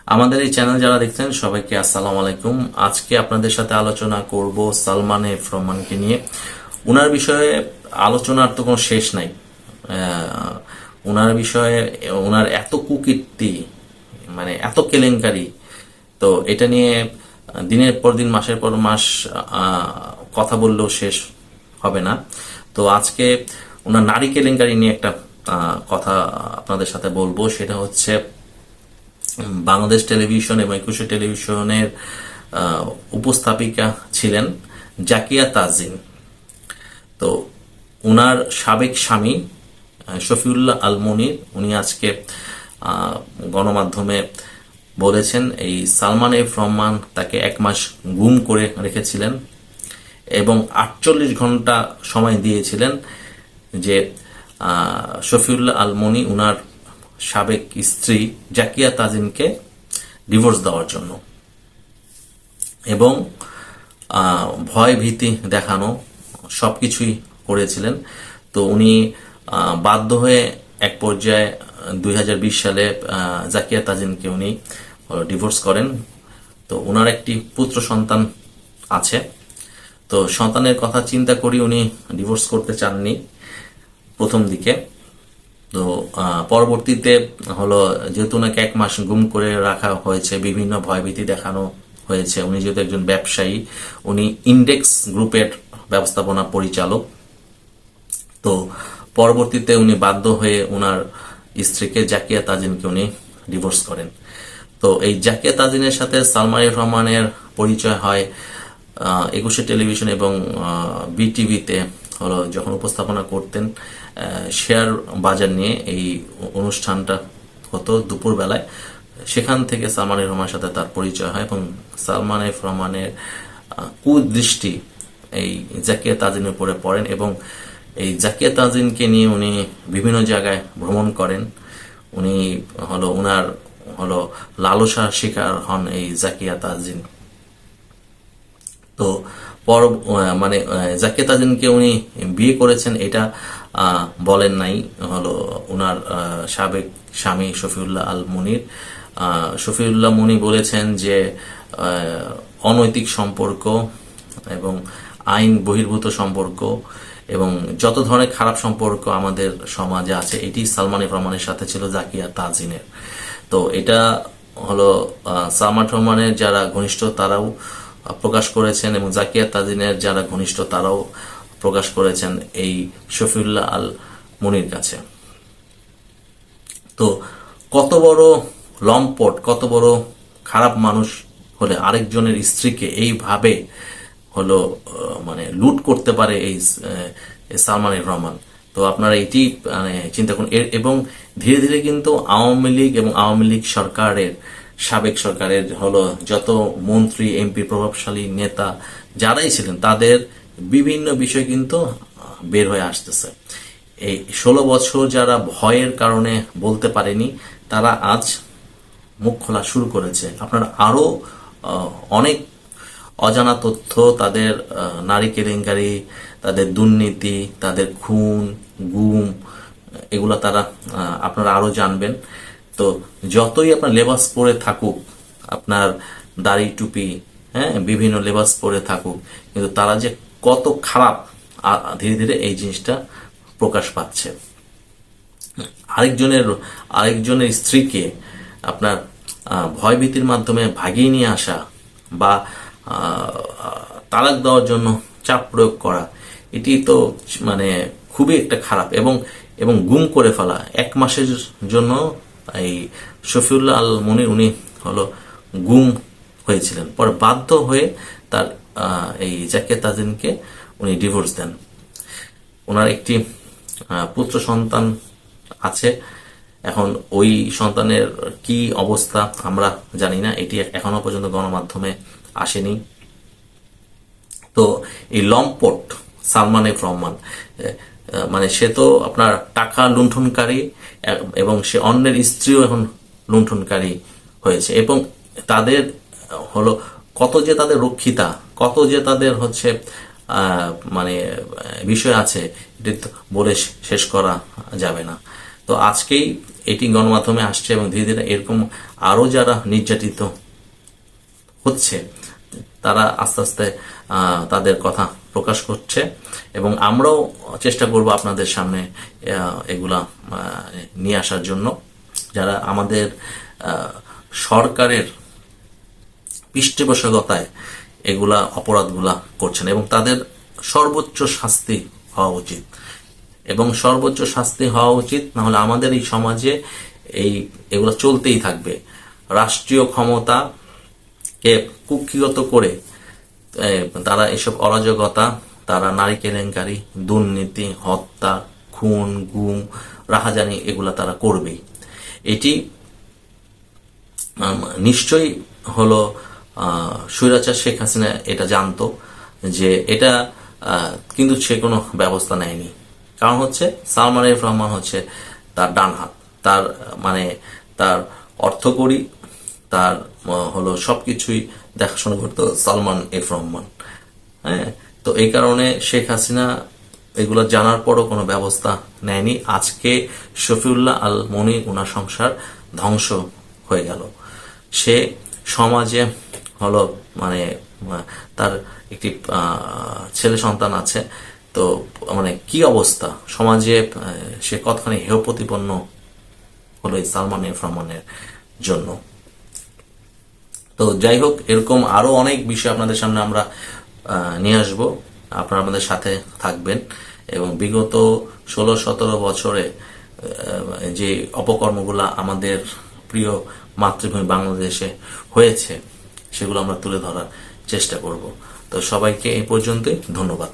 আমাদের এই চ্যানেল যারা দেখছেন সবাইকে আসসালামু আলাইকুম। আজকে আপনাদের সাথে আলোচনা করব সালমান এফ রহমানকে নিয়ে। ওনার বিষয়ে আলোচনার তো কোনো শেষ নাই। ওনার বিষয়ে ওনার এত কুকীর্তি, মানে এত কেলেঙ্কারি, তো এটা নিয়ে দিনের পর দিন মাসের পর মাস কথা বললেও শেষ হবে না। তো আজকে ওনার নারী কেলেঙ্কারি নিয়ে একটা কথা আপনাদের সাথে বলবো। সেটা হচ্ছে বাংলাদেশ টেলিভিশন এবং একুশে টেলিভিশনের উপস্থাপিকা ছিলেন জাকিয়া তাজিন। তো উনার সাবেক স্বামী শফিউল্লাহ আল মনির, উনি আজকে গণমাধ্যমে বলেছেন এই সালমান এফ রহমান তাকে 1 মাস গুম করে রেখেছিলেন এবং 48 ঘন্টা সময় দিয়েছিলেন যে শফিউল্লাহ আল মনি উনার সাবেক স্ত্রী জাকিয়া তাজিনকে ডিভোর্স দেওয়ার জন্য, এবং ভয় ভীতি দেখানো সবকিছুই করেছিলেন। তো উনি বাধ্য হয়ে এক পর্যায়ে 2020 সালে জাকিয়া তাজিনকে উনি ডিভোর্স করেন। তো ওনার একটি পুত্র সন্তান আছে। তো সন্তানের কথা চিন্তা করি উনি ডিভোর্স করতে চাননি প্রথম দিকে। তো পরবর্তীতে হলো, যেহেতু ওনাকে 1 মাস গুম করে রাখা হয়েছে, বিভিন্ন ভয়ভীতি দেখানো হয়েছে, উনি যেহেতু একজন ব্যবসায়ী, উনি ইন্ডেক্স গ্রুপের ব্যবস্থাপনা পরিচালক। তো পরবর্তীতে উনি বাধ্য হয়ে ওনার স্ত্রীকে জাকিয়া তাজিনকে উনি ডিভোর্স করেন। তো এই জাকিয়া তাজিনের সাথে সালমান এফ রহমানের পরিচয় হয় একুশে টেলিভিশন এবং বিটিভিতে হলো যখন উপস্থাপনা করতেন শেয়ার বাজার নিয়ে। এই অনুষ্ঠানটা হতো দুপুর বেলায়, সেখান থেকে সালমান এফ রহমানের সাথে তার পরিচয় হয় এবং সালমান এফ রহমানের কুদৃষ্টি এই জাকিয়া তাজিনের উপরে পড়েন এবং এই জাকিয়া তাজিনকে নিয়ে উনি বিভিন্ন জায়গায় ভ্রমণ করেন। উনি হলো উনার হলো লালসার শিকার হন এই জাকিয়া তাজিন। তো পর মানে জাকিয়া তাজিনকে উনি বিয়ে করেছেন এটা বলেন নাই হলো উনার সাবেক স্বামী শফিউল্লাহ আল মুনির। শফিউল্লাহ মুনি বলেছেন যে অনৈতিক সম্পর্ক এবং আইন বহির্ভূত সম্পর্ক এবং যত ধরনের খারাপ সম্পর্ক আমাদের সমাজে আছে, এটি সালমান এফ রহমানের সাথে ছিল জাকিয়া তাজিনের। তো এটা হলো সালমান রহমানের যারা ঘনিষ্ঠ তারাও প্রকাশ করেছেন এবং জাকিয়া তাজিনের যারা ঘনিষ্ঠ তারাও প্রকাশ করেছেন এই শফিউল্লাহ আল মনির কাছে। তো কত বড় লম্পট, কত বড় খারাপ মানুষ হলে আরেকজনের স্ত্রীকে এইভাবে হলো মানে লুট করতে পারে এই সালমান এফ রহমান। তো আপনারা এটি মানে চিন্তা করুন। এবং ধীরে ধীরে কিন্তু আওয়ামী লীগ এবং আওয়ামী লীগ সরকারের সাবেক সরকারের হলো যত মন্ত্রী এমপি প্রভাবশালী নেতা যারাই ছিলেন তাদের বিভিন্ন বিষয় কিন্তু বের হয়ে আসতেছে। এই 16 বছর যারা ভয়ের কারণে বলতে পারেনি, তারা আজ মুখ খোলা শুরু করেছে। আপনারা আরো অনেক অজানা তথ্য, তাদের নারী কেলেঙ্কারি, তাদের দুর্নীতি, তাদের খুন গুম, এগুলা তারা আপনারা আরো জানবেন। তো যতই আপনার লেবাস পরে থাকুক, আপনার দাড়ি টুপি, হ্যাঁ, বিভিন্ন লেবাস পরে থাকুক, কিন্তু তারা যে কত খারাপ ধীরে ধীরে এই জিনিসটা প্রকাশ পাচ্ছে। আরেকজনের স্ত্রীকে আপনার ভয়ভীতির মাধ্যমে ভাগিয়ে নিয়ে আসা বা তালাক দেওয়ার জন্য চাপ প্রয়োগ করা, এটি তো মানে খুবই একটা খারাপ। এবং গুম করে ফেলা 1 মাসের জন্য এই শফিউল্লাহ আল মনির উনি হলো গুম হয়েছিলেন। পরে বাধ্য হয়ে তার এই জাকিয়া তাজিনকে উনি ডিভোর্স দেন। ওনার একটি পুত্র সন্তান আছে। এখন ওই সন্তানের কি অবস্থা আমরা জানি না, এটি এখনো পর্যন্ত গণমাধ্যমে আসেনি। তো এই লম্পট সালমান এফ রহমান, মানে সে তো আপনার টাকা লুণ্ঠনকারী এবং সে অন্যের স্ত্রীও এখন লুণ্ঠনকারী হয়েছে। এবং তাদের হলো কত যে তাদের রক্ষিতা, কত যে তাদের হচ্ছে মানে বিষয় আছে, এটা বলে শেষ করা যাবে না। তো আজকেই এটি গণমাধ্যমে আসছে এবং ধীরে ধীরে এরকম আরো যারা নির্যাতিত হচ্ছে তারা আস্তে আস্তে তাদের কথা প্রকাশ করছে, এবং আমরাও চেষ্টা করব আপনাদের সামনে এগুলা নিয়ে আসার জন্য, যারা আমাদের সরকারের পৃষ্ঠপোষকতায় এগুলা অপরাধগুলা করছেন, এবং তাদের সর্বোচ্চ শাস্তি হওয়া উচিত। এবং সর্বোচ্চ শাস্তি হওয়া উচিত, না হলে আমাদের এই সমাজে এগুলো চলতেই থাকবে। রাষ্ট্রীয় ক্ষমতাকে কুক্ষিগত করে তারা এসব অরাজকতা, তারা নারী কেলেঙ্কারি, দুর্নীতি, হত্যা, খুন, গুম, রাহাজানি এগুলা তারা করবেই। এটি নিশ্চয়ই হলো স্বৈরাচার শেখ হাসিনা এটা জানতো, যে এটা কিন্তু সে কোনো ব্যবস্থা নেয়নি। কারণ হচ্ছে সালমান এফ রহমান হচ্ছে তার ডান হাত, তার মানে তার অর্থকড়ি, তার হলো সবকিছুই দেখাশোনা করতো সালমান এফ রহমান। হ্যাঁ, তো এই কারণে শেখ হাসিনা এগুলো জানার পরও কোনো ব্যবস্থা নেয়নি। আজকে শফিউল্লাহ আল মনি ওনার সংসার ধ্বংস হয়ে গেল। সে সমাজে হলো মানে তার একটি ছেলে সন্তান আছে, তো মানে কি অবস্থা সমাজে, সে কতখানি হেয় প্রতিপন্ন হলো এই সালমান এফ রহমানের জন্য। তো যাই হোক, এরকম আরো অনেক বিষয় আপনাদের সামনে আমরা নিয়ে আসব, আপনারা আমাদের সাথে থাকবেন। এবং বিগত 16-17 বছরে যে অপকর্মগুলা আমাদের প্রিয় মাতৃভূমি বাংলাদেশে হয়েছে সেগুলো আমরা তুলে ধরার চেষ্টা করব। তো সবাইকে এই পর্যন্তই, ধন্যবাদ।